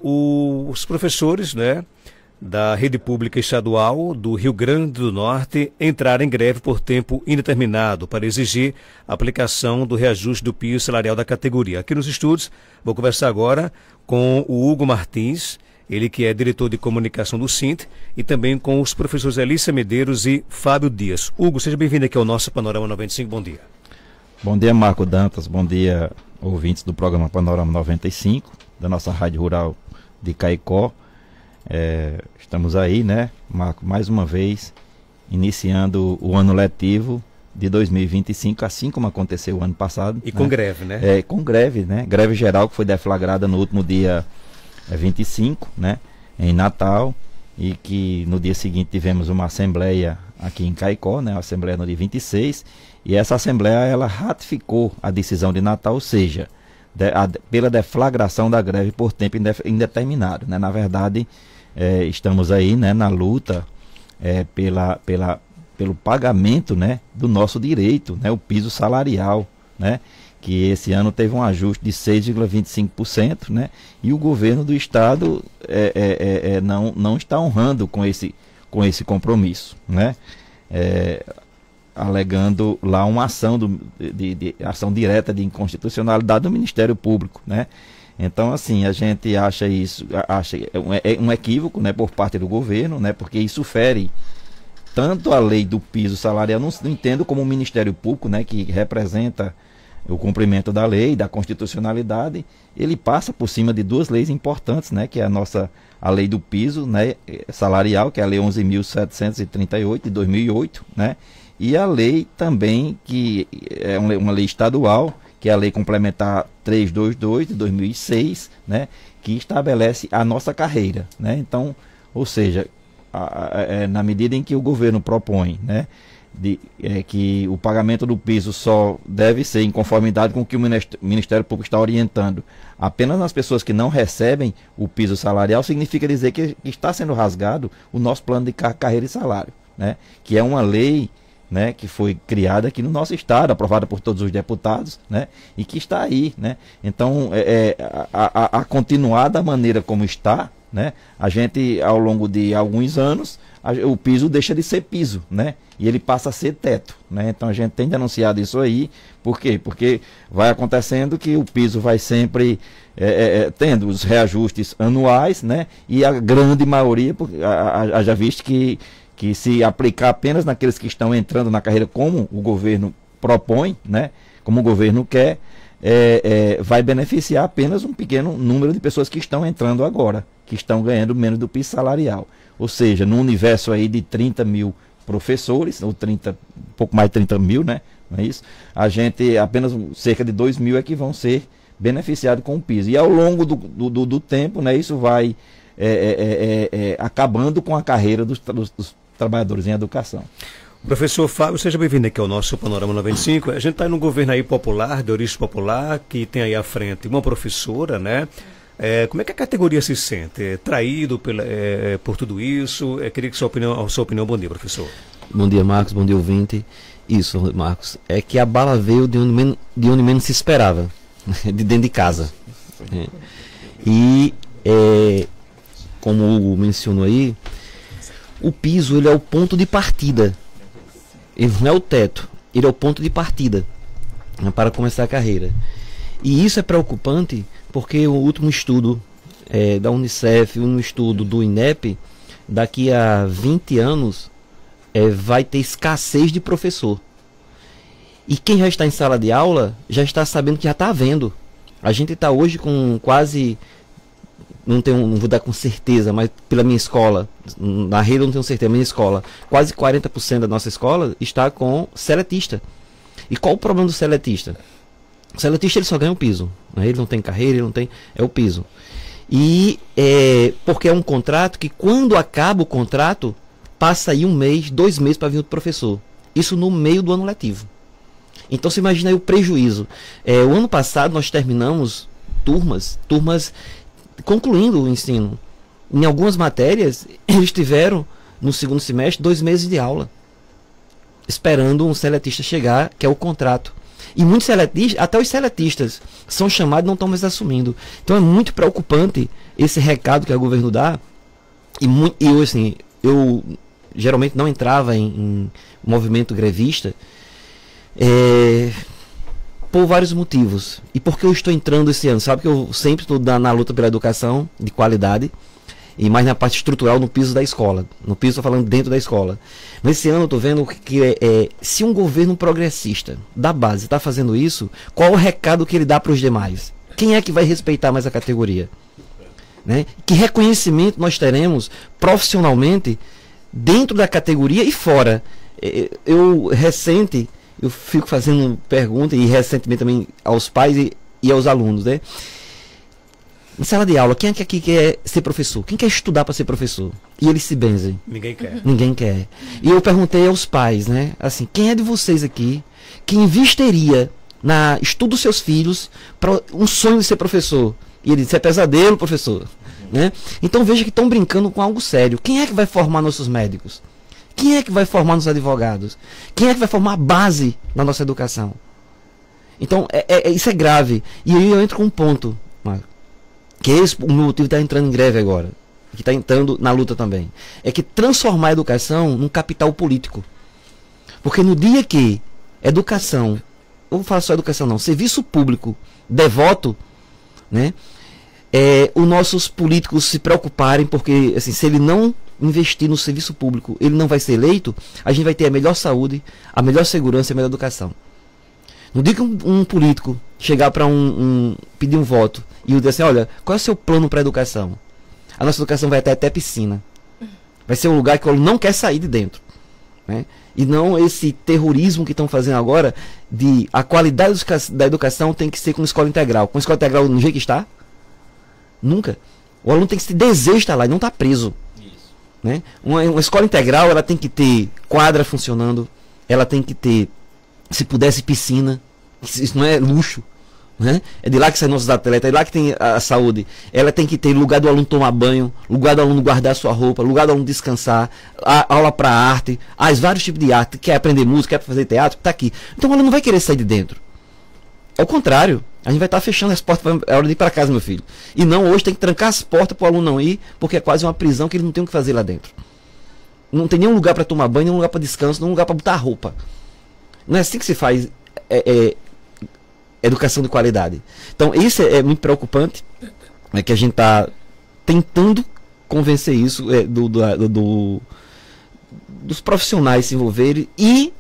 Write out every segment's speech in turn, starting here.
Os professores, né, da rede pública estadual do Rio Grande do Norte entraram em greve por tempo indeterminado para exigir a aplicação do reajuste do piso salarial da categoria. Aqui nos estúdios, vou conversar agora com o Hugo Martins, ele que é diretor de comunicação do SINT, e também com os professores Elícia Medeiros e Fábio Dias. Hugo, seja bem-vindo aqui ao nosso Panorama 95, bom dia. Bom dia, Marco Dantas, bom dia, ouvintes do programa Panorama 95, da nossa Rádio Rural de Caicó. Estamos aí, né, Marco, mais uma vez, iniciando o ano letivo de 2025, assim como aconteceu o ano passado. E com greve, né? Com greve, né? Greve geral que foi deflagrada no último dia 25, né, em Natal, e que no dia seguinte tivemos uma assembleia aqui em Caicó, né, uma assembleia no dia 26, e essa assembleia ela ratificou a decisão de Natal, ou seja, pela deflagração da greve por tempo indeterminado, né? Na verdade, estamos aí, né, na luta pelo pagamento, né, do nosso direito, né, o piso salarial, né, que esse ano teve um ajuste de 6,25%, né, e o governo do estado não está honrando com esse compromisso, né, alegando lá uma ação ação direta de inconstitucionalidade do Ministério Público, né. Então, assim, a gente acha um equívoco, né, por parte do governo, né, porque isso fere tanto a lei do piso salarial, não entendo como o Ministério Público, né, que representa o cumprimento da lei, da constitucionalidade, ele passa por cima de duas leis importantes, né, que é a lei do piso, né, salarial, que é a lei 11.738 de 2008, né, e a lei também, que é uma lei estadual, que é a lei complementar 322 de 2006, né, que estabelece a nossa carreira, né. Então, ou seja, na medida em que o governo propõe, né, que o pagamento do piso só deve ser em conformidade com o que o Ministério Público está orientando apenas nas pessoas que não recebem o piso salarial, significa dizer que está sendo rasgado o nosso plano de carreira e salário, né, que é uma lei, né, que foi criada aqui no nosso estado, aprovada por todos os deputados, né, e que está aí, né. Então, a continuar da maneira como está, né, a gente, ao longo de alguns anos, o piso deixa de ser piso, né, e ele passa a ser teto, né. Então a gente tem denunciado isso aí. Por quê? Porque vai acontecendo que o piso vai sempre tendo os reajustes anuais, né, e a grande maioria, já visto que se aplicar apenas naqueles que estão entrando na carreira como o governo propõe, né, como o governo quer, vai beneficiar apenas um pequeno número de pessoas que estão entrando agora, que estão ganhando menos do piso salarial. Ou seja, no universo aí de 30 mil professores, ou um pouco mais de 30 mil, né, não é isso? A gente, apenas cerca de 2 mil é que vão ser beneficiados com o piso. E ao longo do tempo, né, isso vai acabando com a carreira dos trabalhadores em educação. Professor Fábio, seja bem-vindo aqui ao nosso Panorama 95. A gente está num governo aí popular, de origem popular, que tem aí à frente uma professora, né? Como é que a categoria se sente? Traído por tudo isso? Queria que a sua opinião. Bom dia, professor. Bom dia, Marcos. Bom dia, ouvinte. Isso, Marcos. É que a bala veio de onde menos se esperava, de dentro de casa. E, como o Hugo mencionou aí, o piso ele é o ponto de partida. Ele não é o teto, ele é o ponto de partida, né, para começar a carreira. E isso é preocupante porque o último estudo da Unicef, um estudo do INEP, daqui a 20 anos vai ter escassez de professor. E quem já está em sala de aula já está sabendo que já está havendo. A gente está hoje com quase, não vou dar com certeza, mas pela minha escola, na rede eu não tenho certeza, minha escola, quase 40% da nossa escola está com seletista. E qual o problema do seletista? O seletista ele só ganha o piso, né? Ele não tem carreira, ele não tem, é o piso. E porque é um contrato que quando acaba o contrato, passa aí 1 mês, 2 meses para vir outro professor. Isso no meio do ano letivo. Então você imagina aí o prejuízo. O ano passado nós terminamos turmas concluindo o ensino. Em algumas matérias, eles tiveram, no segundo semestre, 2 meses de aula, esperando um seletista chegar, que é o contrato. E muitos seletistas, até os seletistas, são chamados e não estão mais assumindo. Então é muito preocupante esse recado que o governo dá. E eu, assim, eu geralmente não entrava em movimento grevista por vários motivos. E porque eu estou entrando esse ano? Sabe que eu sempre estou na luta pela educação de qualidade, e mais na parte estrutural, no piso da escola. No piso, estou falando dentro da escola. Mas esse ano eu estou vendo que se um governo progressista da base está fazendo isso, qual o recado que ele dá para os demais? Quem é que vai respeitar mais a categoria? Né? Que reconhecimento nós teremos profissionalmente dentro da categoria e fora? Eu fico fazendo pergunta, e recentemente também aos pais e aos alunos, né? Em sala de aula, quem é que aqui quer ser professor? Quem quer estudar para ser professor? E eles se benzem. Ninguém quer. Ninguém quer. E eu perguntei aos pais, né? Assim, quem é de vocês aqui que investiria na estudo dos seus filhos para um sonho de ser professor? E ele disse, é pesadelo, professor. Né? Então veja que estão brincando com algo sério. Quem é que vai formar nossos médicos? Quem é que vai formar nossos advogados? Quem é que vai formar a base da nossa educação? Então, isso é grave. E aí eu entro com um ponto, Marco, que é esse o meu motivo de estar entrando em greve agora, que está entrando na luta também. É que transformar a educação num capital político. Porque no dia que educação, eu vou falar só educação não, serviço público devoto, né? Os nossos políticos se preocuparem, porque assim, se ele não investir no serviço público, ele não vai ser eleito, a gente vai ter a melhor saúde, a melhor segurança e a melhor educação. No dia que um político chegar para pedir um voto e dizer assim, olha, qual é o seu plano para a educação? A nossa educação vai até piscina. Vai ser um lugar que ele não quer sair de dentro. Né? E não esse terrorismo que estão fazendo agora de a qualidade da educação tem que ser com escola integral. Com escola integral no jeito que está? Nunca. O aluno tem que se desejar estar lá e não estar preso. Né? Uma escola integral, ela tem que ter quadra funcionando, ela tem que ter, se pudesse, piscina. Isso não é luxo, né? É de lá que saem nossos atletas, é de lá que tem a saúde. Ela tem que ter lugar do aluno tomar banho, lugar do aluno guardar sua roupa, lugar do aluno descansar, aula para arte, vários tipos de arte. Quer aprender música, quer fazer teatro, tá aqui. Então o aluno não vai querer sair de dentro. Ao contrário, a gente vai estar fechando as portas, é hora de ir para casa, meu filho. E não, hoje tem que trancar as portas para o aluno não ir, porque é quase uma prisão que ele não tem o que fazer lá dentro. Não tem nenhum lugar para tomar banho, nenhum lugar para descanso, nenhum lugar para botar roupa. Não é assim que se faz educação de qualidade. Então, isso é muito preocupante, né, que a gente está tentando convencer isso dos profissionais se envolverem e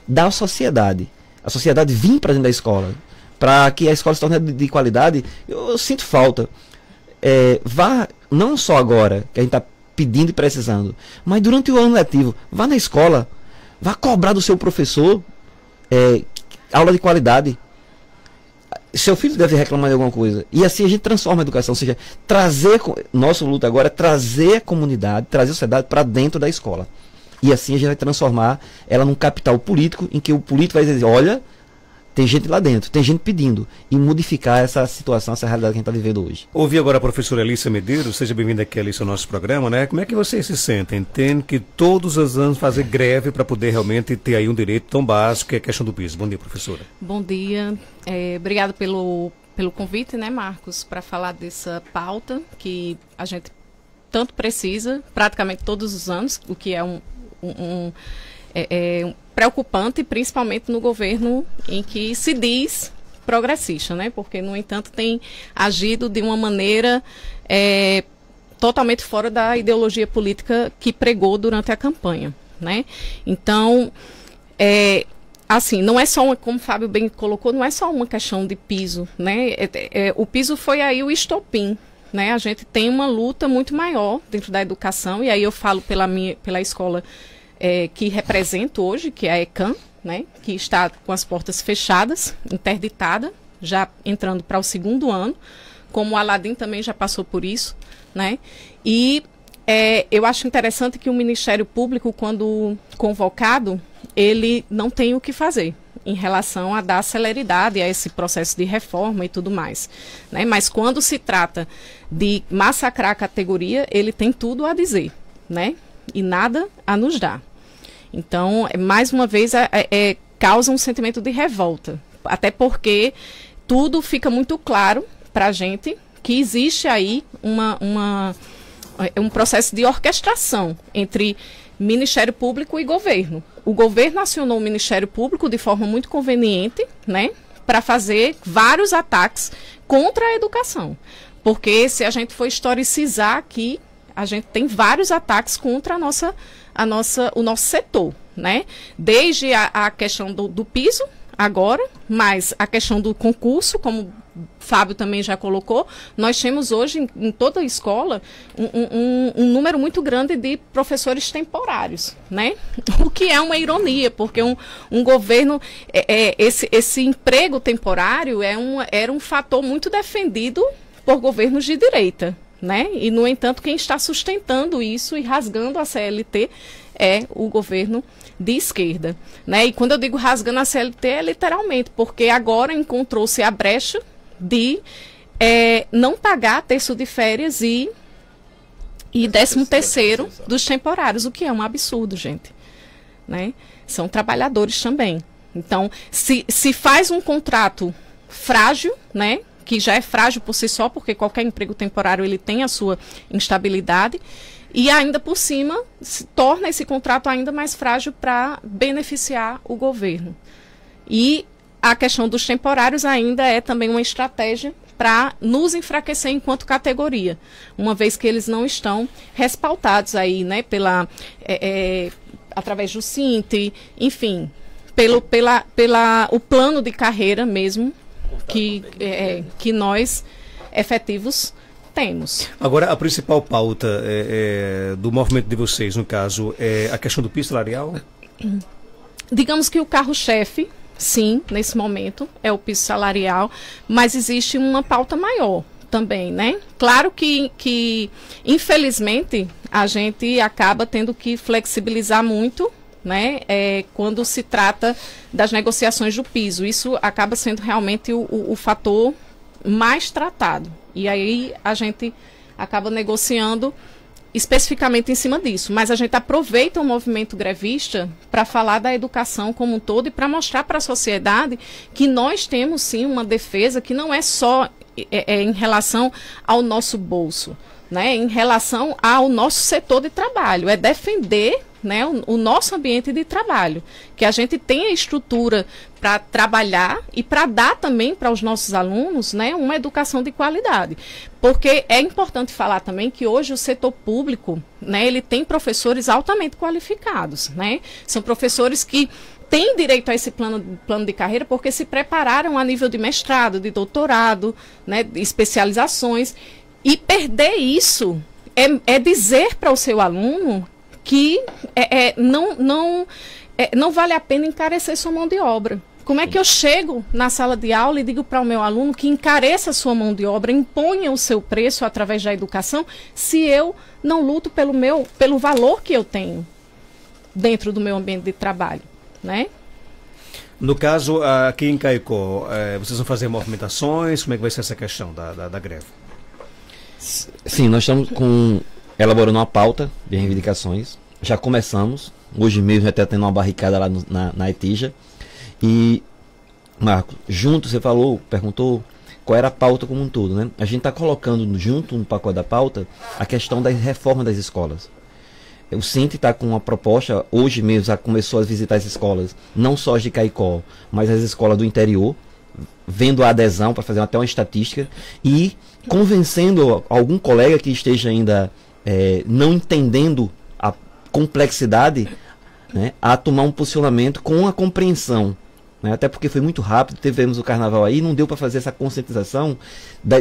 da sociedade. A sociedade vir para dentro da escola, para que a escola se torne de qualidade. Eu sinto falta. Vá, não só agora, que a gente está pedindo e precisando, mas durante o ano letivo, vá na escola, vá cobrar do seu professor aula de qualidade. Seu filho deve reclamar de alguma coisa. E assim a gente transforma a educação. Ou seja, nossa luta agora é trazer a comunidade, trazer a sociedade para dentro da escola. E assim a gente vai transformar ela num capital político, em que o político vai dizer, olha, tem gente lá dentro, tem gente pedindo, e modificar essa situação, essa realidade que a gente está vivendo hoje. Ouvi agora a professora Alícia Medeiros, seja bem-vinda aqui, Alícia, ao nosso programa, né? Como é que vocês se sentem? Tem que todos os anos fazer greve para poder realmente ter aí um direito tão básico que é a questão do piso. Bom dia, professora. Bom dia, obrigado pelo convite, né, Marcos, para falar dessa pauta que a gente tanto precisa, praticamente todos os anos, o que é preocupante, principalmente no governo em que se diz progressista, né? Porque, no entanto, tem agido de uma maneira totalmente fora da ideologia política que pregou durante a campanha, né? Então, assim, não é só como o Fábio bem colocou, não é só uma questão de piso, né? O piso foi aí o estopim, né? A gente tem uma luta muito maior dentro da educação, e aí eu falo pela escola que represento hoje, que é a ECAM, né, que está com as portas fechadas, interditada, já entrando para o 2º ano, como o Aladim também já passou por isso, né, e eu acho interessante que o Ministério Público, quando convocado, ele não tem o que fazer em relação a dar celeridade a esse processo de reforma e tudo mais, né, mas quando se trata de massacrar a categoria, ele tem tudo a dizer, né, e nada a nos dar. Então, mais uma vez, causa um sentimento de revolta, Até porque tudo fica muito claro para a gente que existe aí um processo de orquestração entre Ministério Público e governo. O governo acionou o Ministério Público de forma muito conveniente, né, para fazer vários ataques contra a educação. Porque se a gente for historicizar aqui, a gente tem vários ataques contra o nosso setor, né? Desde a questão do piso, agora, mas a questão do concurso, como o Fábio também já colocou, nós temos hoje em toda a escola um número muito grande de professores temporários, né? O que é uma ironia, porque um governo, esse emprego temporário era um fator muito defendido por governos de direita, né? E, no entanto, quem está sustentando isso e rasgando a CLT é o governo de esquerda, né? E quando eu digo rasgando a CLT é literalmente, porque agora encontrou-se a brecha de não pagar terço de férias e 13º dos temporários, o que é um absurdo, gente, né? São trabalhadores também. Então, se faz um contrato frágil, né, que já é frágil por si só, porque qualquer emprego temporário ele tem a sua instabilidade, e ainda por cima torna esse contrato ainda mais frágil para beneficiar o governo. E a questão dos temporários ainda é também uma estratégia para nos enfraquecer enquanto categoria, uma vez que eles não estão respaldados aí, né, através do SINT, enfim, o plano de carreira mesmo que nós efetivos temos. Agora, a principal pauta do movimento de vocês, no caso, é a questão do piso salarial? Digamos que o carro-chefe, sim, nesse momento, é o piso salarial, mas existe uma pauta maior também, né? Claro que infelizmente, a gente acaba tendo que flexibilizar muito, né, quando se trata das negociações do piso. Isso acaba sendo realmente o fator mais tratado. E aí a gente acaba negociando especificamente em cima disso. Mas a gente aproveita o movimento grevista para falar da educação como um todo e para mostrar para a sociedade que nós temos sim uma defesa que não é só em relação ao nosso bolso, né, em relação ao nosso setor de trabalho. É defender, né, o nosso ambiente de trabalho, que a gente tenha estrutura para trabalhar e para dar também para os nossos alunos, né, uma educação de qualidade. Porque é importante falar também que hoje o setor público, né, ele tem professores altamente qualificados, né? São professores que têm direito a esse plano de carreira porque se prepararam a nível de mestrado, de doutorado, né, de especializações. E perder isso é dizer para o seu aluno que não vale a pena encarecer sua mão de obra. Como é que eu chego na sala de aula e digo para o meu aluno que encareça a sua mão de obra, imponha o seu preço através da educação, se eu não luto pelo valor que eu tenho dentro do meu ambiente de trabalho, né? No caso, aqui em Caicó, vocês vão fazer movimentações? Como é que vai ser essa questão da greve? Sim, nós estamos elaborando uma pauta de reivindicações. Já começamos. Hoje mesmo já está tendo uma barricada lá na Etija. E, Marcos, junto, você perguntou qual era a pauta como um todo, né? A gente está colocando junto no pacote da pauta a questão da reforma das escolas. O SINT está com uma proposta, hoje mesmo já começou a visitar as escolas, não só as de Caicó, mas as escolas do interior, vendo a adesão para fazer até uma estatística e convencendo algum colega que esteja ainda não entendendo a complexidade, né, a tomar um posicionamento com a compreensão, né, até porque foi muito rápido, tivemos o carnaval aí, não deu para fazer essa conscientização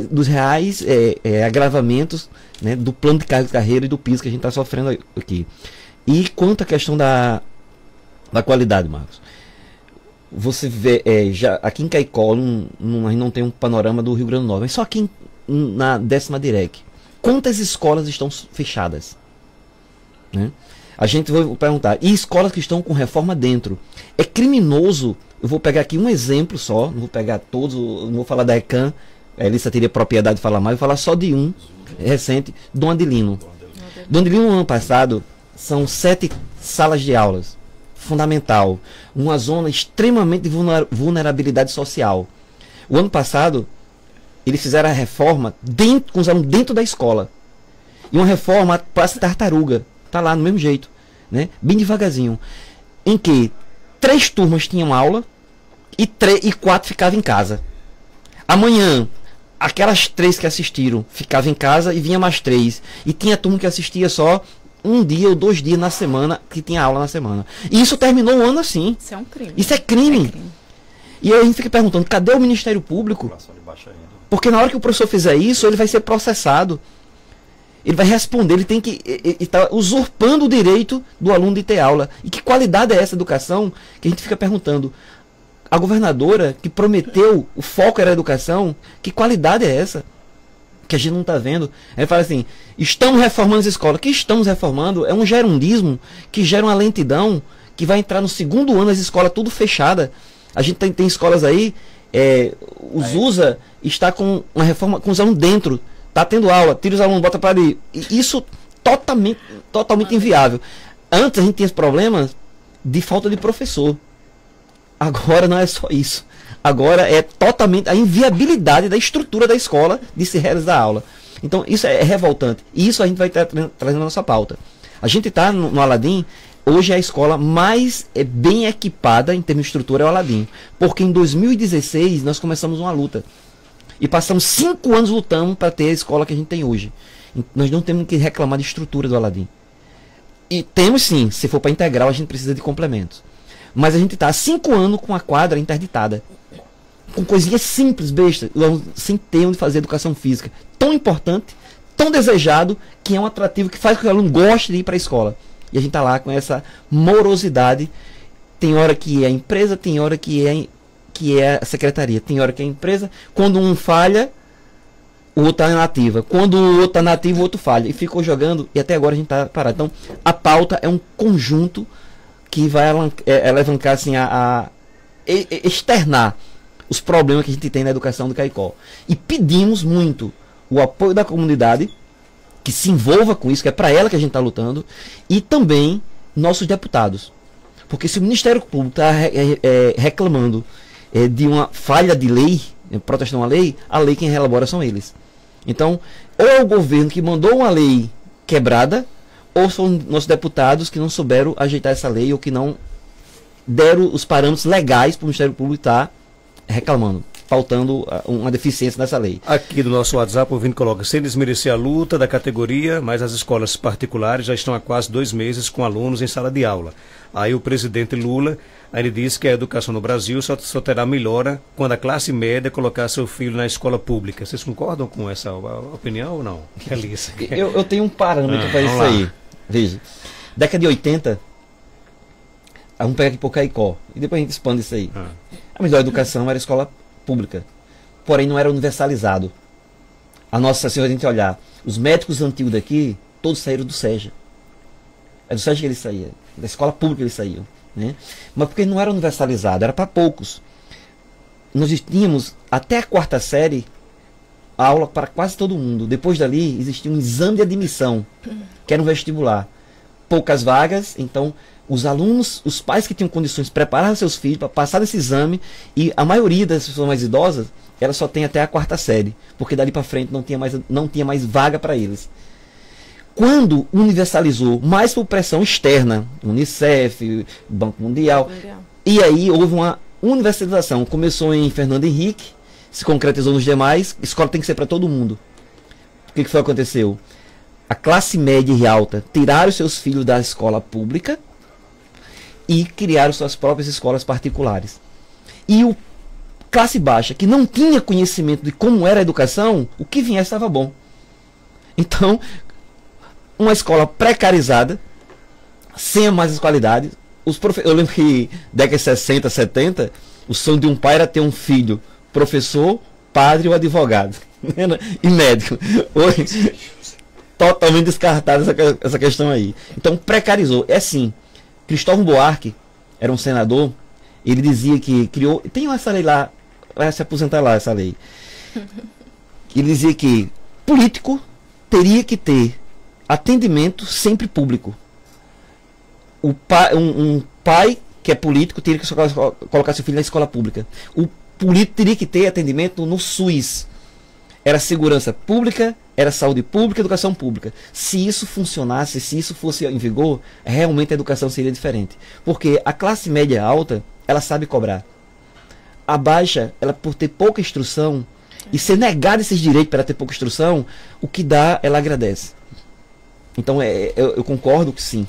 dos reais agravamentos, né, do plano de carreira e do piso que a gente está sofrendo aqui. E quanto à questão da qualidade, Marcos, você vê, já aqui em Caicó, a gente não tem um panorama do Rio Grande do Norte, mas só aqui na 10ª DIREC, quantas escolas estão fechadas? Né? A gente vai perguntar, e escolas que estão com reforma dentro? É criminoso, eu vou pegar aqui um exemplo só, não vou pegar todos, não vou falar da ECAM, a Elissa teria propriedade de falar mais, vou falar só de um recente, Dom Adelino. Dom Adelino, no ano passado, são 7 salas de aulas fundamental, uma zona extremamente de vulnerabilidade social. O ano passado, eles fizeram a reforma com os alunos dentro da escola. E uma reforma para tartaruga. Está lá no mesmo jeito, né? Bem devagarzinho. Em que 3 turmas tinham aula e 4 ficavam em casa. Amanhã, aquelas 3 que assistiram ficavam em casa e vinha mais 3. E tinha turma que assistia só 1 dia ou 2 dias na semana, que tinha aula na semana. E isso terminou o ano assim. Isso é um crime. Isso é crime. E aí a gente fica perguntando, cadê o Ministério Público? Porque na hora que o professor fizer isso, ele vai ser processado. Ele vai responder, ele tem que... Ele está usurpando o direito do aluno de ter aula. E que qualidade é essa educação que a gente fica perguntando? A governadora que prometeu, o foco era a educação, que qualidade é essa? Que a gente não está vendo. Aí fala assim, estamos reformando as escolas. O que estamos reformando é um gerundismo que gera uma lentidão, que vai entrar no 2º ano as escolas tudo fechada. A gente tem escolas aí, os USA está com uma reforma com os alunos dentro. Está tendo aula, tira os alunos, bota para ali. E isso totalmente inviável. Antes a gente tinha esse problema de falta de professor. Agora não é só isso. Agora é totalmente a inviabilidade da estrutura da escola de se realizar a aula. Então isso é revoltante. E isso a gente vai estar trazendo na nossa pauta. A gente está no Aladim, hoje é a escola mais bem equipada em termos de estrutura é o Aladim. Porque em 2016 nós começamos uma luta. E passamos 5 anos lutando para ter a escola que a gente tem hoje. Nós não temos que reclamar de estrutura do Aladim. E temos sim, se for para integral a gente precisa de complementos. Mas a gente está há 5 anos com a quadra interditada. Com coisinhas simples, bestas, sem ter onde fazer educação física. Tão importante, tão desejado, que é um atrativo que faz com que o aluno goste de ir para a escola. E a gente está lá com essa morosidade. Tem hora que é a empresa, tem hora que é a secretaria, tem hora que é a empresa. Quando um falha, o outro está na ativa. Quando o outro está na ativa, o outro falha. E ficou jogando, e até agora a gente está parado. Então, a pauta é um conjunto que vai alavancar assim, externar os problemas que a gente tem na educação do Caicó. E pedimos muito o apoio da comunidade, que se envolva com isso, que é para ela que a gente está lutando, e também nossos deputados. Porque se o Ministério Público está reclamando de uma falha de lei, protestando a lei quem elabora são eles. Então, ou é o governo que mandou uma lei quebrada, ou são nossos deputados que não souberam ajeitar essa lei, ou que não deram os parâmetros legais para o Ministério Público estar reclamando, faltando uma deficiência nessa lei. Aqui do nosso WhatsApp, o ouvinte coloca, sem desmerecer a luta da categoria, mas as escolas particulares já estão há quase 2 meses com alunos em sala de aula. Aí o presidente Lula, ele disse que a educação no Brasil só terá melhora quando a classe média colocar seu filho na escola pública. Vocês concordam com essa opinião ou não? Elisa? Eu tenho um parâmetro para isso aí. Veja, década de 80, vamos pegar aqui por Caicó, e depois a gente expande isso aí. A melhor educação era a escola pública, porém não era universalizado. A Nossa Senhora, a gente olhar, os médicos antigos daqui, todos saíram do SEJA. É do SEJA que eles saíam, da escola pública eles saíam, né? Mas porque não era universalizado, era para poucos. Nós tínhamos até a 4ª série aula para quase todo mundo. Depois dali existia um exame de admissão, que era um vestibular. Poucas vagas, então os alunos, os pais que tinham condições prepararam seus filhos para passar nesse exame, e a maioria das pessoas mais idosas, ela só tem até a 4ª série, porque dali para frente não tinha mais vaga para eles. Quando universalizou, mais por pressão externa, Unicef, Banco Mundial, e aí houve uma universalização. Começou em Fernando Henrique, se concretizou nos demais, escola tem que ser para todo mundo. O que foi que aconteceu? A classe média e alta tiraram seus filhos da escola pública e criaram suas próprias escolas particulares. E o classe baixa, que não tinha conhecimento de como era a educação, o que viesse estava bom. Então, uma escola precarizada, sem mais as qualidades. Eu lembro que década de 60, 70, o sonho de um pai era ter um filho professor, padre ou advogado. E médico. Hoje, totalmente descartada essa questão aí. Então, precarizou. É assim, Cristóvão Buarque era um senador, ele dizia que criou... Tem essa lei lá, vai se aposentar lá essa lei. Ele dizia que político teria que ter atendimento sempre público. um pai que é político teria que colocar seu filho na escola pública. O político teria que ter atendimento no SUS. Era segurança pública, era saúde pública, educação pública. Se isso funcionasse, se isso fosse em vigor, realmente a educação seria diferente. Porque a classe média alta, ela sabe cobrar. A baixa, ela por ter pouca instrução, e ser negada esses direitos para ela ter pouca instrução, o que dá, ela agradece. Então eu concordo que sim.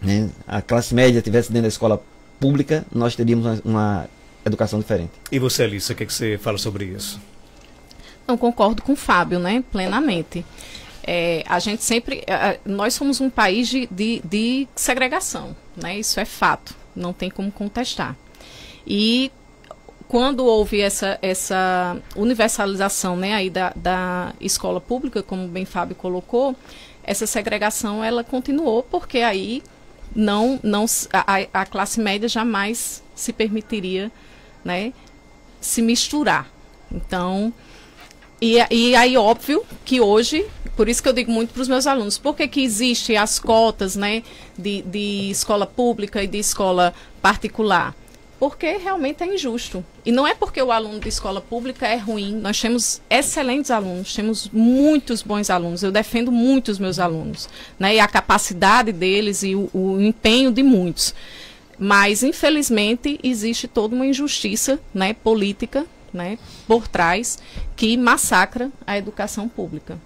Né? A classe média tivesse dentro da escola pública, nós teríamos uma educação diferente. E você, Alissa, o que você fala sobre isso? Não, concordo com o Fábio, né, plenamente. A gente sempre, nós somos um país de segregação, né, isso é fato, não tem como contestar. E quando houve essa universalização, né, aí da escola pública, como bem Fábio colocou, essa segregação ela continuou, porque aí a classe média jamais se permitiria, né, se misturar. Então, e aí óbvio que hoje, por isso que eu digo muito para os meus alunos, por que existe as cotas, né, de escola pública e de escola particular? Porque realmente é injusto. E não é porque o aluno de escola pública é ruim. Nós temos excelentes alunos, temos muitos bons alunos. Eu defendo muito os meus alunos, né? E a capacidade deles e o empenho de muitos. Mas, infelizmente, existe toda uma injustiça, né, política, né, por trás, que massacra a educação pública.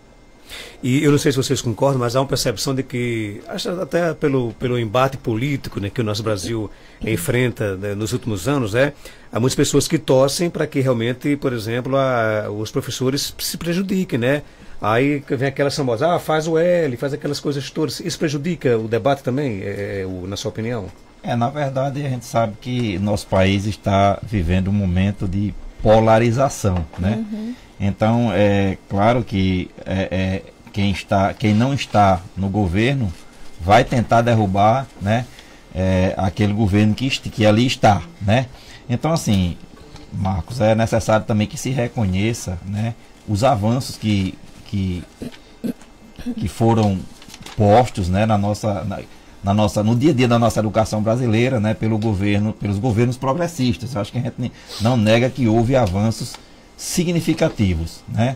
E eu não sei se vocês concordam, mas há uma percepção de que, acho até pelo embate político, né, que o nosso Brasil enfrenta, né, nos últimos anos, há muitas pessoas que torcem para que realmente, por exemplo, os professores se prejudiquem, né? Aí vem aquela famosa, faz o L, faz aquelas coisas todas. Isso prejudica o debate também, na sua opinião? Na verdade, a gente sabe que nosso país está vivendo um momento de polarização, né? Uhum. Então, é claro que quem não está no governo vai tentar derrubar, né, aquele governo que ali está, né? Então, assim, Marcos, é necessário também que se reconheça, né, os avanços que foram postos, né, no dia a dia da nossa educação brasileira, né, pelos governos progressistas. Eu acho que a gente não nega que houve avanços significativos, né?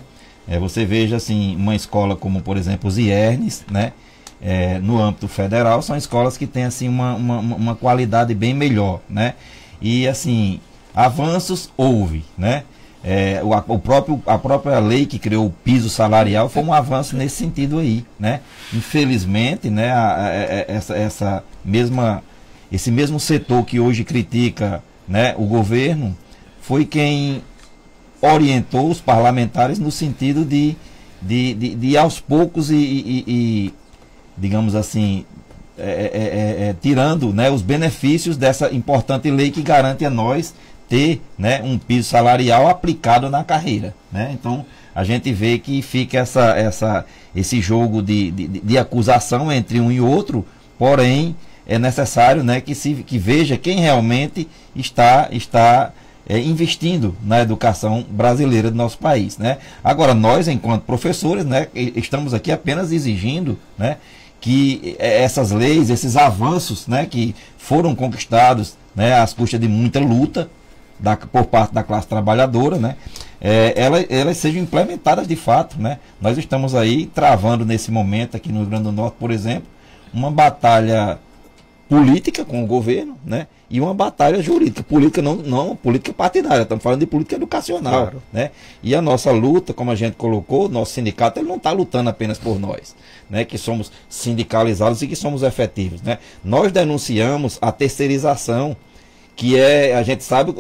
Você veja assim, uma escola como, por exemplo, os IERNs, né, no âmbito federal, são escolas que têm assim uma qualidade bem melhor, né? E assim, avanços houve, né? A própria lei que criou o piso salarial foi um avanço nesse sentido aí, né? Infelizmente, né, esse mesmo setor que hoje critica, né, o governo, foi quem orientou os parlamentares no sentido de aos poucos digamos assim, tirando, né, os benefícios dessa importante lei que garante a nós ter, né, um piso salarial aplicado na carreira, né? Então a gente vê que fica esse jogo de acusação entre um e outro, porém é necessário, né, que veja quem realmente está investindo na educação brasileira do nosso país, né? Agora, nós, enquanto professores, né, estamos aqui apenas exigindo, né, que essas leis, esses avanços, né, que foram conquistados, né, às custas de muita luta por parte da classe trabalhadora, né, elas sejam implementadas de fato, né? Nós estamos aí travando nesse momento aqui no Rio Grande do Norte, por exemplo, uma batalha política com o governo, né? E uma batalha jurídica, política não política partidária, estamos falando de política educacional, claro, né? E a nossa luta, como a gente colocou, nosso sindicato, ele não está lutando apenas por nós, né? Que somos sindicalizados e que somos efetivos, né? Nós denunciamos a terceirização, que a gente sabe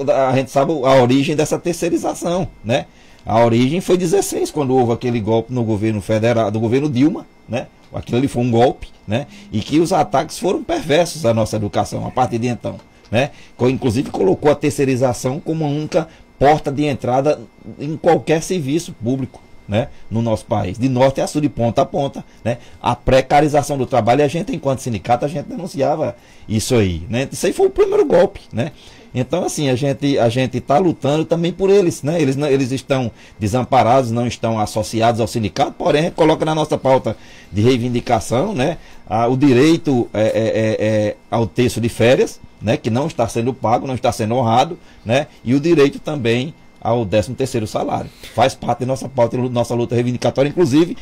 a origem dessa terceirização, né? A origem foi 16, quando houve aquele golpe no governo federal, do governo Dilma, né? Aquilo ali foi um golpe, né? E que os ataques foram perversos à nossa educação a partir de então, né? Inclusive colocou a terceirização como a única porta de entrada em qualquer serviço público, né, no nosso país, de norte a sul, de ponta a ponta, né? A precarização do trabalho, e a gente, enquanto sindicato, a gente denunciava isso aí, né? Isso aí foi o primeiro golpe, né? Então, assim, a gente está lutando também por eles, né? Eles estão desamparados, não estão associados ao sindicato, porém a gente coloca na nossa pauta de reivindicação, né? O direito ao terço de férias, né? Que não está sendo pago, não está sendo honrado, né? E o direito também ao 13º salário. Faz parte da nossa pauta, nossa luta reivindicatória, inclusive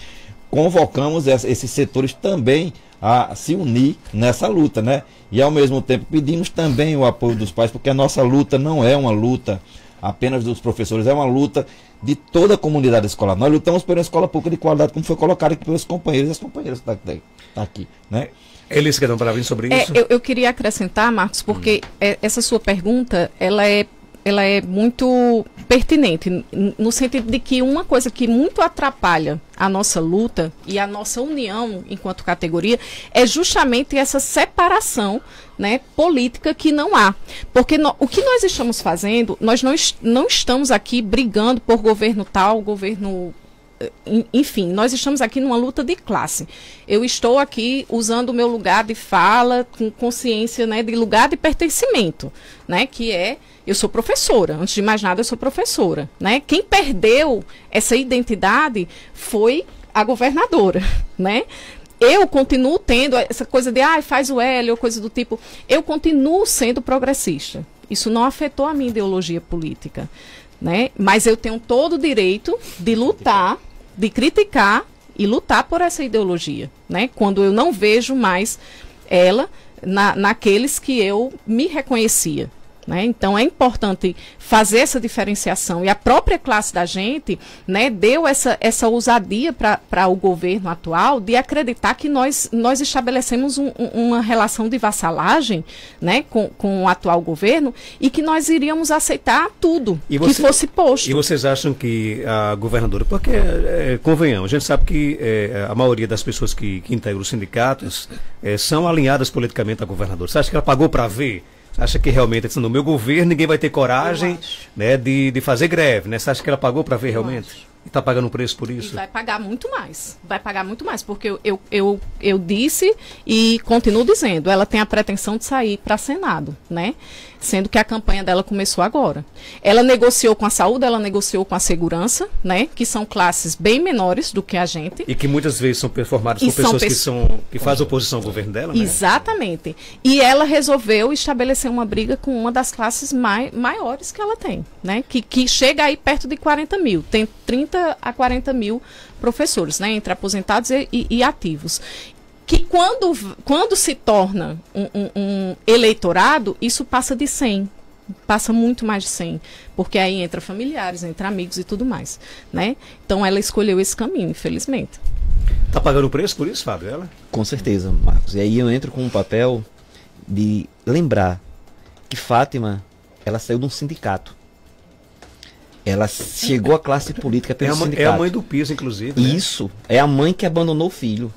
convocamos esses setores também a se unir nessa luta, né? E ao mesmo tempo pedimos também o apoio dos pais, porque a nossa luta não é uma luta apenas dos professores, é uma luta de toda a comunidade escolar. Nós lutamos por uma escola pública de qualidade, como foi colocado aqui pelos companheiros e as companheiras que tá aqui, né? Eles querem para vir sobre isso? Eu queria acrescentar, Marcos, porque essa sua pergunta, ela é muito pertinente, no sentido de que uma coisa que muito atrapalha a nossa luta e a nossa união enquanto categoria é justamente essa separação, né, política que não há. Porque o que nós estamos fazendo, nós não estamos aqui brigando por governo tal, governo... Enfim, nós estamos aqui numa luta de classe. Eu estou aqui usando o meu lugar de fala, com consciência, né, de lugar de pertencimento, né, que é, eu sou professora, antes de mais nada eu sou professora, né, quem perdeu essa identidade foi a governadora, né. Eu continuo tendo essa coisa de, faz o L, ou coisa do tipo, eu continuo sendo progressista. Isso não afetou a minha ideologia política, né, mas eu tenho todo o direito de lutar, de criticar e lutar por essa ideologia, né? Quando eu não vejo mais ela naqueles que eu me reconhecia, né? Então é importante fazer essa diferenciação, e a própria classe da gente, né, deu essa ousadia para o governo atual de acreditar que nós estabelecemos uma relação de vassalagem, né, com o atual governo, e que nós iríamos aceitar tudo que fosse posto. E vocês acham que a governadora, porque convenhamos, a gente sabe que a maioria das pessoas que integram os sindicatos são alinhadas politicamente à governadora. Você acha que ela pagou para ver? Acha que realmente, no meu governo, ninguém vai ter coragem, né, de fazer greve, né? Você acha que ela pagou para ver realmente? E está pagando um preço por isso? E vai pagar muito mais. Vai pagar muito mais, porque eu disse e continuo dizendo, ela tem a pretensão de sair para Senado, né? Sendo que a campanha dela começou agora. Ela negociou com a saúde, ela negociou com a segurança, né? Que são classes bem menores do que a gente. E que muitas vezes são formadas por pessoas que fazem oposição ao governo dela, né? Exatamente. E ela resolveu estabelecer uma briga com uma das classes maiores que ela tem, né? Que chega aí perto de 40 mil. Tem 30 a 40 mil professores, né? Entre aposentados e ativos. Que quando se torna um eleitorado, isso passa de 100, passa muito mais de 100, porque aí entra familiares, entra amigos e tudo mais, né? Então ela escolheu esse caminho, infelizmente. Está pagando o preço por isso, Fábio? Ela? Com certeza, Marcos. E aí eu entro com um papel de lembrar que Fátima, ela saiu de um sindicato. Ela chegou à classe política pelo sindicato. É a mãe do piso, inclusive. Né? Isso, é a mãe que abandonou o filho.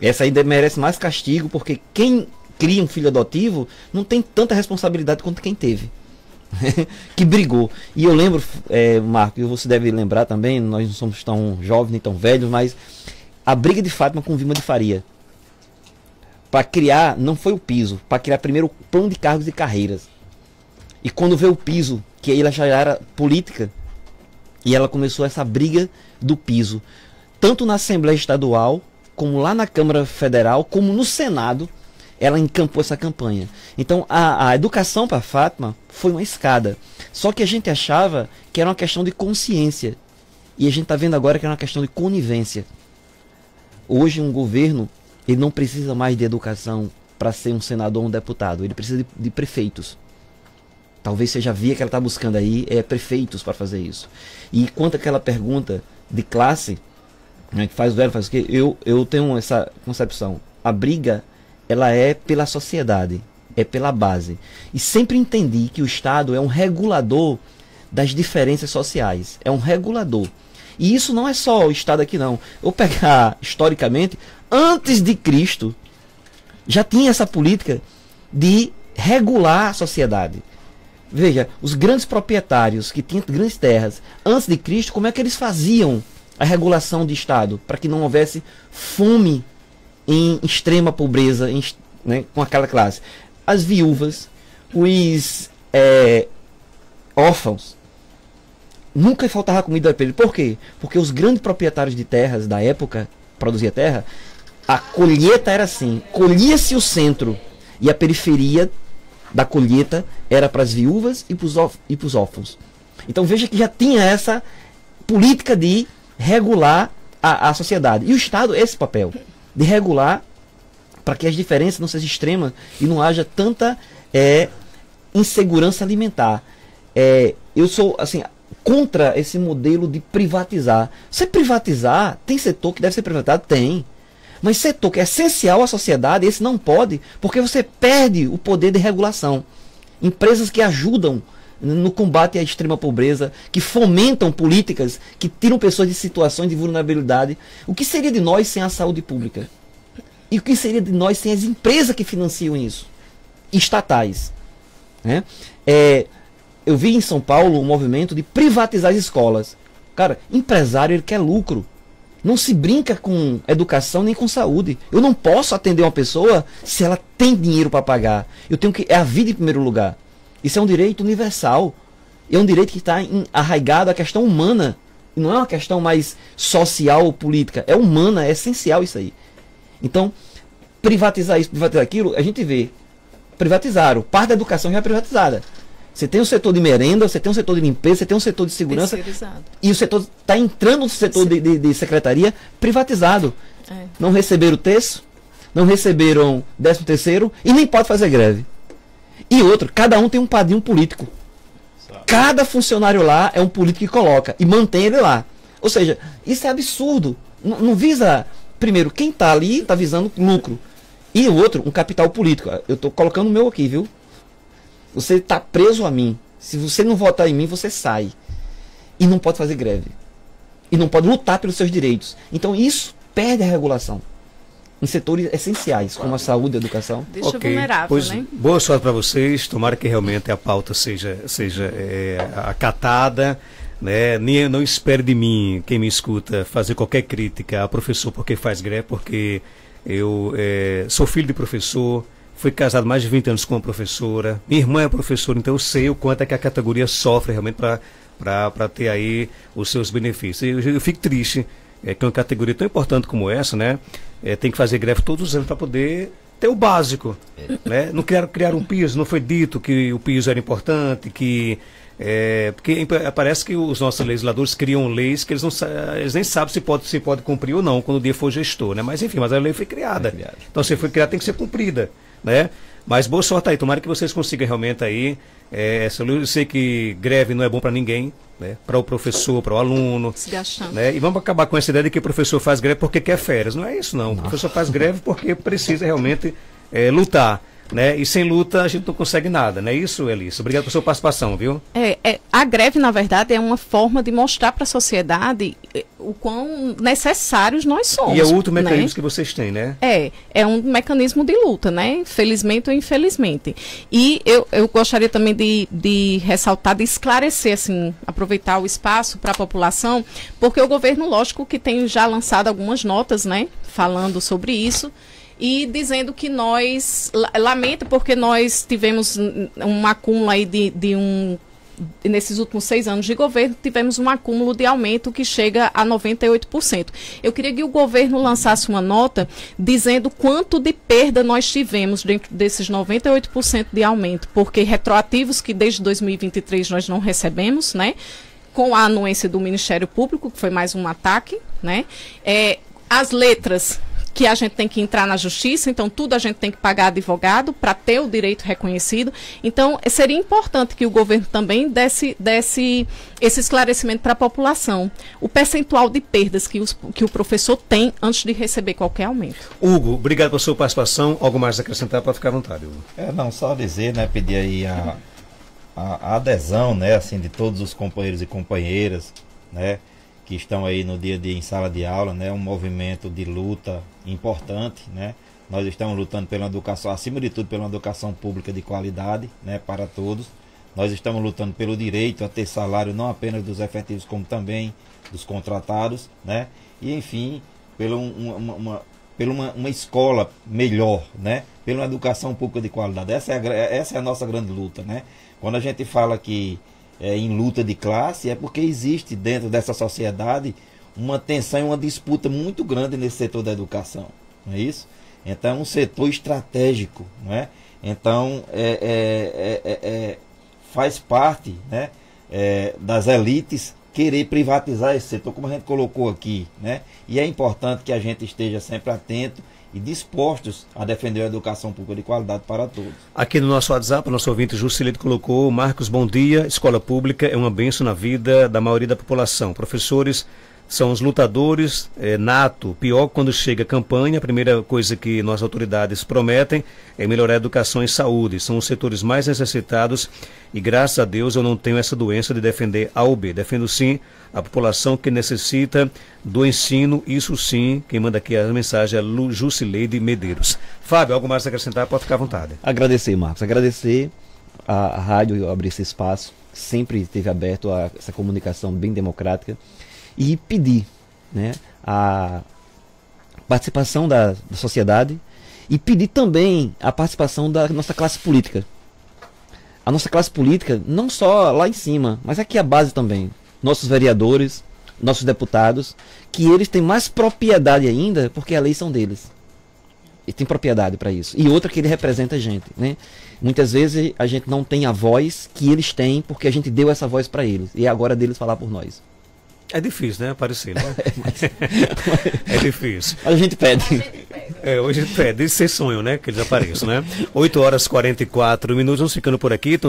Essa aí merece mais castigo, porque quem cria um filho adotivo não tem tanta responsabilidade quanto quem teve. Que brigou. E eu lembro, Marco, e você deve lembrar também, nós não somos tão jovens nem tão velhos, mas a briga de Fátima com Vilma de Faria. Para criar, não foi o piso, para criar primeiro o plano de cargos e carreiras. E quando veio o piso, que ela já era política, e ela começou essa briga do piso, tanto na Assembleia Estadual, como lá na Câmara Federal, como no Senado, ela encampou essa campanha. Então, a educação para Fátima foi uma escada. Só que a gente achava que era uma questão de consciência. E a gente está vendo agora que era uma questão de conivência. Hoje, um governo, ele não precisa mais de educação para ser um senador ou um deputado. Ele precisa de prefeitos. Talvez seja a via que ela está buscando aí, prefeitos para fazer isso. E quanto àquela pergunta de classe, né, que faz o velho, faz o quê? Eu tenho essa concepção. A briga, ela é pela sociedade, é pela base. E sempre entendi que o Estado é um regulador das diferenças sociais. É um regulador. E isso não é só o Estado aqui, não. Eu pegar historicamente, antes de Cristo, já tinha essa política de regular a sociedade. Veja, os grandes proprietários que tinham grandes terras, antes de Cristo, como é que eles faziam a regulação de Estado, para que não houvesse fome em extrema pobreza, né, com aquela classe? As viúvas, os órfãos. Nunca faltava comida para ele. Por quê? Porque os grandes proprietários de terras da época, produzia terra, a colheita era assim, colhia-se o centro e a periferia da colheita era para as viúvas e para os órfãos. Então veja que já tinha essa política de regular a sociedade. E o Estado, esse papel, de regular para que as diferenças não sejam extremas e não haja tanta insegurança alimentar. Eu sou assim contra esse modelo de privatizar. Você privatizar, tem setor que deve ser privatizado? Tem. Mas setor que é essencial à sociedade, esse não pode, porque você perde o poder de regulação. Empresas que ajudam no combate à extrema pobreza, que fomentam políticas, que tiram pessoas de situações de vulnerabilidade. O que seria de nós sem a saúde pública? E o que seria de nós sem as empresas que financiam isso? Estatais. Né? Eu vi em São Paulo um movimento de privatizar as escolas. Cara, empresário, ele quer lucro. Não se brinca com educação nem com saúde. Eu não posso atender uma pessoa se ela tem dinheiro para pagar. Eu tenho que... É a vida em primeiro lugar. Isso é um direito universal. É um direito que está arraigado à questão humana. E não é uma questão mais social ou política. É humana, é essencial isso aí. Então, privatizar isso, privatizar aquilo, a gente vê. Privatizaram. Parte da educação já é privatizada. Você tem um setor de merenda, você tem um setor de limpeza, você tem um setor de segurança. E o setor está entrando no setor de secretaria privatizado. Não receberam o terço, não receberam 13º e nem pode fazer greve. E outro, cada um tem um padrinho político. Cada funcionário lá é um político que coloca e mantém ele lá. Ou seja, isso é absurdo. Não visa, primeiro, quem está ali está visando lucro. E o outro, um capital político. Eu estou colocando o meu aqui, viu? Você está preso a mim. Se você não votar em mim, você sai. E não pode fazer greve. E não pode lutar pelos seus direitos. Então isso perde a regulação. Em setores essenciais, como a saúde e a educação. Deixa vulnerável, pois, né? Boa sorte para vocês. Tomara que realmente a pauta seja acatada. Né? Não espere de mim, quem me escuta, fazer qualquer crítica a professor porque faz greve, porque eu sou filho de professor. Fui casado mais de 20 anos com uma professora. Minha irmã é professora, então eu sei o quanto é que a categoria sofre realmente para ter aí os seus benefícios. Eu fico triste que uma categoria tão importante como essa, né, tem que fazer greve todos os anos para poder ter o básico. Né? Não criar um piso, não foi dito que o piso era importante, porque parece que os nossos legisladores criam leis que eles nem sabem se pode cumprir ou não quando o dia for gestor, né? Mas enfim, a lei foi criada. Então se foi criada tem que ser cumprida, né? Mas boa sorte aí, tomara que vocês consigam realmente aí. Eu sei que greve não é bom para ninguém, né? Para o professor, para o aluno. Desgastando. Né? E vamos acabar com essa ideia de que o professor faz greve porque quer férias. Não é isso não. O professor faz greve porque precisa realmente lutar. Né? E sem luta a gente não consegue nada, não é isso, Elis? Obrigado pela sua participação, viu? A greve, na verdade, é uma forma de mostrar para a sociedade o quão necessários nós somos. E é outro mecanismo, né? Que vocês têm, né? É um mecanismo de luta, né? Felizmente ou infelizmente. E eu gostaria também de ressaltar, de esclarecer, assim, aproveitar o espaço para a população, porque o governo, lógico, que tem já lançado algumas notas, né? Falando sobre isso. E dizendo que nós, lamento porque nós tivemos um acúmulo aí nesses últimos 6 anos de governo, tivemos um acúmulo de aumento que chega a 98%. Eu queria que o governo lançasse uma nota dizendo quanto de perda nós tivemos dentro desses 98% de aumento, porque retroativos que desde 2023 nós não recebemos, né? Com a anuência do Ministério Público, que foi mais um ataque, né? As letras que a gente tem que entrar na justiça, então tudo a gente tem que pagar advogado para ter o direito reconhecido. Então, seria importante que o governo também desse esse esclarecimento para a população. O percentual de perdas que o professor tem antes de receber qualquer aumento. Hugo, obrigado pela sua participação. Algo mais a acrescentar para ficar à vontade, Hugo? Não, só dizer, né, pedir aí a adesão, né, assim, de todos os companheiros e companheiras, né, que estão aí no dia a dia em sala de aula, né, um movimento de luta importante, né. Nós estamos lutando pela educação, acima de tudo, pela educação pública de qualidade, né, para todos. Nós estamos lutando pelo direito a ter salário não apenas dos efetivos, como também dos contratados, né, e enfim, pelo uma escola melhor, né? Pela uma educação pública de qualidade. Essa é a nossa grande luta, né? Quando a gente fala que em luta de classe, é porque existe dentro dessa sociedade uma tensão e uma disputa muito grande nesse setor da educação, não é isso? Então é um setor estratégico, não é? Então faz parte, né, das elites querer privatizar esse setor, como a gente colocou aqui, né? E é importante que a gente esteja sempre atento e dispostos a defender a educação pública de qualidade para todos. Aqui no nosso WhatsApp, o nosso ouvinte Juscelino colocou: Marcos, bom dia. Escola pública é uma bênção na vida da maioria da população. Professores são os lutadores nato. Pior quando chega a campanha, a primeira coisa que nossas autoridades prometem é melhorar a educação e saúde. São os setores mais necessitados e, graças a Deus, eu não tenho essa doença de defender A ou B. Defendo sim a população que necessita do ensino, isso sim. Quem manda aqui a mensagem é Jusileide Medeiros. Fábio, algo mais a acrescentar? Pode ficar à vontade. Agradecer, Marcos. Agradecer a rádio abrir esse espaço. Sempre esteve aberto a essa comunicação bem democrática. E pedir, né, a participação da sociedade e pedir também a participação da nossa classe política. A nossa classe política, não só lá em cima, mas aqui a base também. Nossos vereadores, nossos deputados, que eles têm mais propriedade ainda, porque a lei são deles. Eles têm propriedade para isso. E outra que ele representa a gente, né? Muitas vezes a gente não tem a voz que eles têm, porque a gente deu essa voz para eles. E é agora deles falar por nós. É difícil, né? Aparecer, né? É difícil. A gente pede. Hoje a gente pede. Esse é sonho, né? Que eles apareçam, né? 8h44, vamos ficando por aqui.